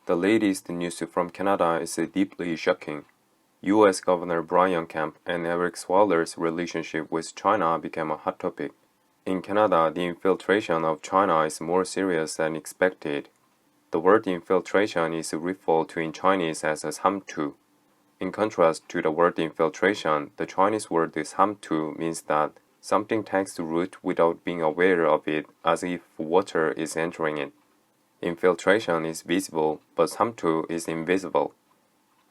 The latest news from Canada is deeply shocking. U.S. Governor Brian Kemp and Eric Swalwell's relationship with China became a hot topic. In Canada, the infiltration of China is more serious than expected. The word infiltration is referred to in Chinese as hamtu. In contrast to the word infiltration, the Chinese word hamtu means that something takes root without being aware of it, as if water is entering it. Infiltration is visible, but hamtu is invisible.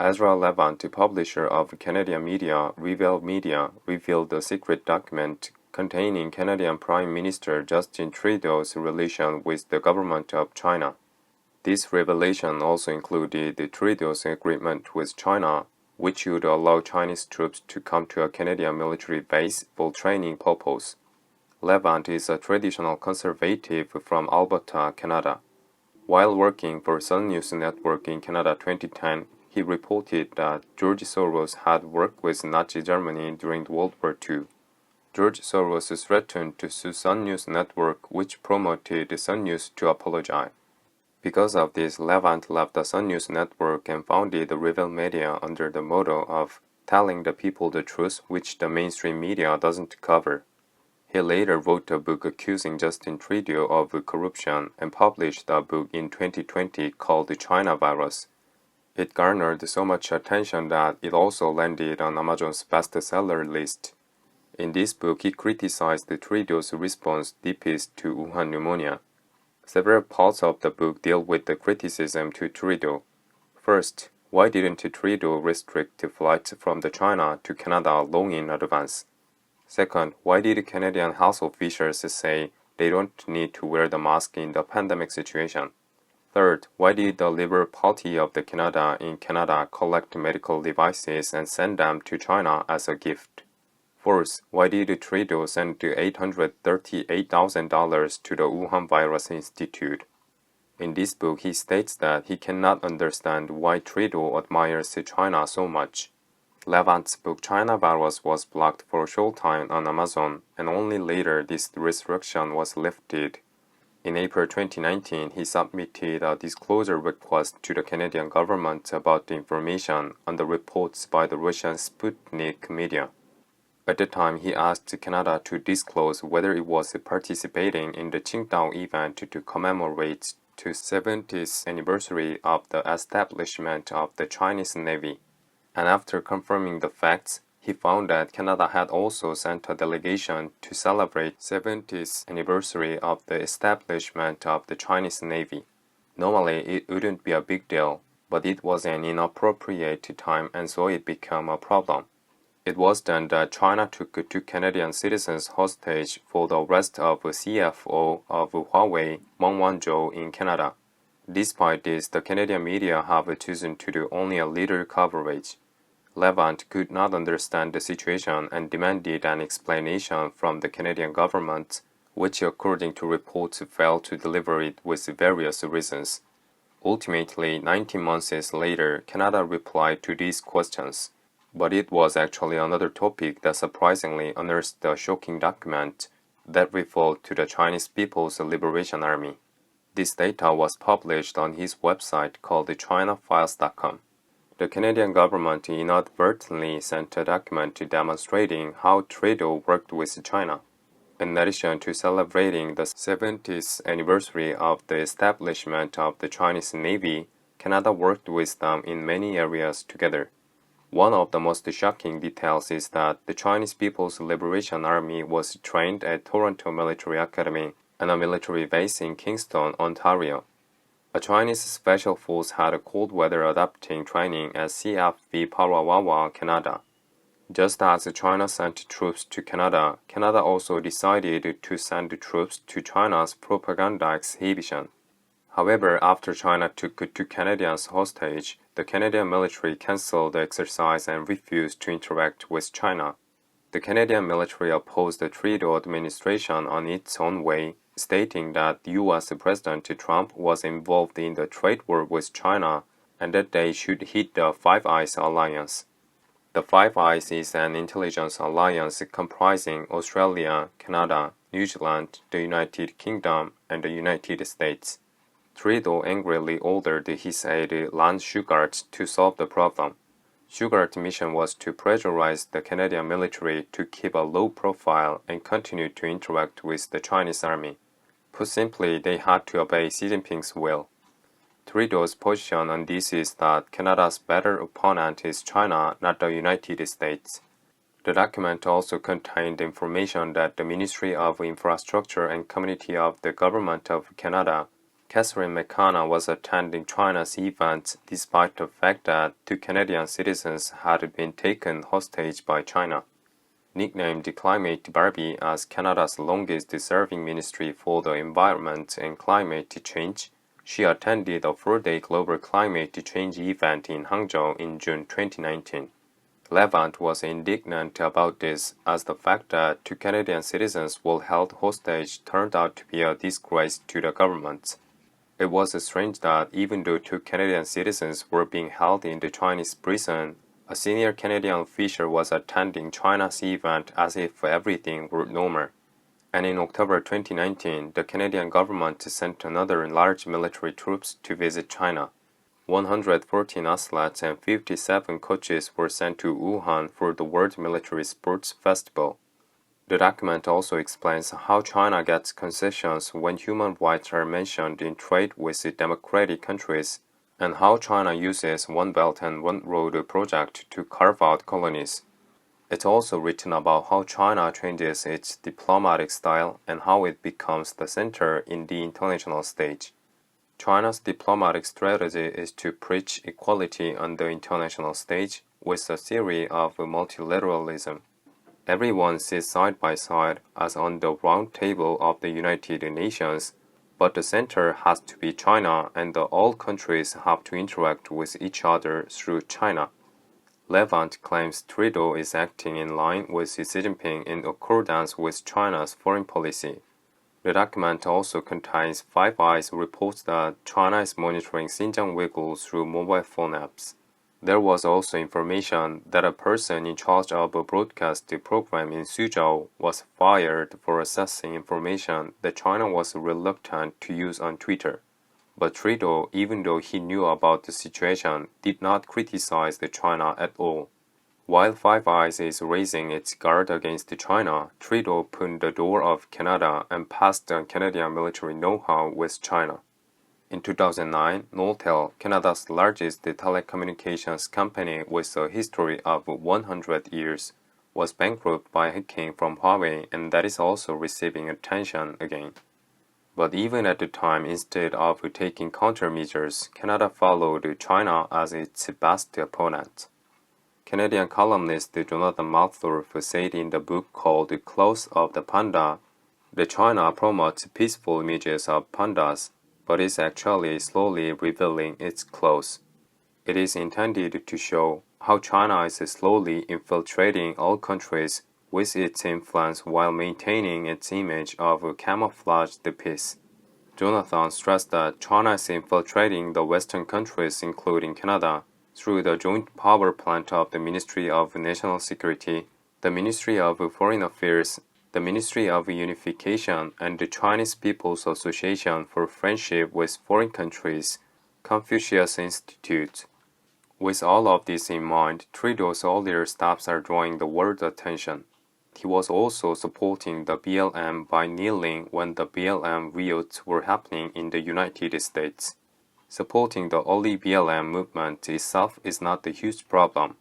Ezra Levant, publisher of Canadian media Reveal Media, revealed a secret document containing Canadian Prime Minister Justin Trudeau's relation with the government of China. This revelation also included Trudeau's agreement with China, which would allow Chinese troops to come to a Canadian military base for training purposes. Levant is a traditional conservative from Alberta, Canada. While working for Sun News Network in Canada 2010, he reported that George Soros had worked with Nazi Germany during World War II. George Soros threatened to sue Sun News Network, which promoted Sun News to apologize. Because of this, Levant left the Sun News Network and founded Reveal Media under the motto of telling the people the truth, which the mainstream media doesn't cover. He later wrote a book accusing Justin Trudeau of corruption and published a book in 2020 called The China Virus. It garnered so much attention that it also landed on Amazon's bestseller list. In this book, he criticized Trudeau's response deepest to Wuhan pneumonia. Several parts of the book deal with the criticism to Trudeau. First, why didn't Trudeau restrict flights from China to Canada long in advance? Second, why did Canadian health officials say they don't need to wear the mask in the pandemic situation? Third, why did the Liberal Party of Canada in Canada collect medical devices and send them to China as a gift? Fourth, why did Trudeau send $838,000 to the Wuhan Virus Institute? In this book, he states that he cannot understand why Trudeau admires China so much. Levant's book China Virus was blocked for a short time on Amazon, and only later this restriction was lifted. In April 2019, he submitted a disclosure request to the Canadian government about the information on the reports by the Russian Sputnik media. At the time, he asked Canada to disclose whether it was participating in the Qingdao event to commemorate the 70th anniversary of the establishment of the Chinese Navy. And after confirming the facts, he found that Canada had also sent a delegation to celebrate 70th anniversary of the establishment of the Chinese Navy. Normally, it wouldn't be a big deal, but it was an inappropriate time and so it became a problem. It was then that China took 2 Canadian citizens hostage for the arrest of CFO of Huawei, Meng Wanzhou, in Canada. Despite this, the Canadian media have chosen to do only a little coverage. Levant could not understand the situation and demanded an explanation from the Canadian government, which according to reports failed to deliver it with various reasons. Ultimately, 19 months later, Canada replied to these questions. But it was actually another topic that surprisingly unearthed the shocking document that referred to the Chinese People's Liberation Army. This data was published on his website called chinafiles.com. The Canadian government inadvertently sent a document demonstrating how Trudeau worked with China. In addition to celebrating the 70th anniversary of the establishment of the Chinese Navy, Canada worked with them in many areas together. One of the most shocking details is that the Chinese People's Liberation Army was trained at Toronto Military Academy and a military base in Kingston, Ontario. A Chinese special force had a cold weather adapting training at CFB Palawawa, Canada. Just as China sent troops to Canada, Canada also decided to send troops to China's propaganda exhibition. However, after China took 2 Canadians hostage, the Canadian military cancelled the exercise and refused to interact with China. The Canadian military opposed the Trudeau administration on its own way, stating that U.S. President Trump was involved in the trade war with China and that they should hit the Five Eyes alliance. The Five Eyes is an intelligence alliance comprising Australia, Canada, New Zealand, the United Kingdom, and the United States. Trudeau angrily ordered his aide Lance Shugart to solve the problem. Shugart's mission was to pressurize the Canadian military to keep a low profile and continue to interact with the Chinese army. Put simply, they had to obey Xi Jinping's will. Trudeau's position on this is that Canada's better opponent is China, not the United States. The document also contained information that the Ministry of Infrastructure and Community of the Government of Canada, Catherine McKenna, was attending China's event despite the fact that 2 Canadian citizens had been taken hostage by China. Nicknamed Climate Barbie as Canada's longest-serving ministry for the environment and climate change, she attended a 4-day global climate change event in Hangzhou in June 2019. Levant was indignant about this, as the fact that 2 Canadian citizens were held hostage turned out to be a disgrace to the government. It was strange that even though 2 Canadian citizens were being held in the Chinese prison, a senior Canadian official was attending China's event as if everything were normal. And in October 2019, the Canadian government sent another large military troops to visit China. 114 athletes and 57 coaches were sent to Wuhan for the World Military Sports Festival. The document also explains how China gets concessions when human rights are mentioned in trade with democratic countries, and how China uses One Belt and One Road project to carve out colonies. It's also written about how China changes its diplomatic style and how it becomes the center in the international stage. China's diplomatic strategy is to preach equality on the international stage with a theory of multilateralism. Everyone sits side by side as on the round table of the United Nations, but the center has to be China and all countries have to interact with each other through China. Levant claims Trudeau is acting in line with Xi Jinping in accordance with China's foreign policy. The document also contains Five Eyes reports that China is monitoring Xinjiang Uyghurs through mobile phone apps. There was also information that a person in charge of a broadcast program in Suzhou was fired for accessing information that China was reluctant to use on Twitter. But Trudeau, even though he knew about the situation, did not criticize China at all. While Five Eyes is raising its guard against China, Trudeau opened the door of Canada and passed on Canadian military know-how with China. In 2009, Nortel, Canada's largest telecommunications company with a history of 100 years, was bankrupt by hacking from Huawei, and that is also receiving attention again. But even at the time, instead of taking countermeasures, Canada followed China as its best opponent. Canadian columnist Jonathan Malthorpe said in the book called The Claws of the Panda that China promotes peaceful images of pandas, but is actually slowly revealing its claws. It is intended to show how China is slowly infiltrating all countries with its influence while maintaining its image of camouflaged peace. Jonathan stressed that China is infiltrating the Western countries, including Canada, through the joint power plant of the Ministry of National Security, the Ministry of Foreign Affairs, the Ministry of Unification, and the Chinese People's Association for Friendship with Foreign Countries, Confucius Institute. With all of this in mind, Trudeau's earlier steps are drawing the world's attention. He was also supporting the BLM by kneeling when the BLM riots were happening in the United States. Supporting the early BLM movement itself is not a huge problem.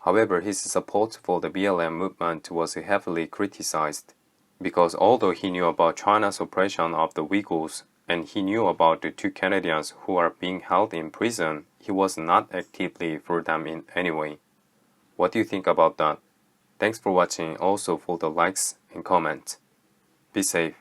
However, his support for the BLM movement was heavily criticized, because although he knew about China's oppression of the Uyghurs, and he knew about the 2 Canadians who are being held in prison, he was not actively for them in any way. What do you think about that? Thanks for watching, also for the likes and comments. Be safe.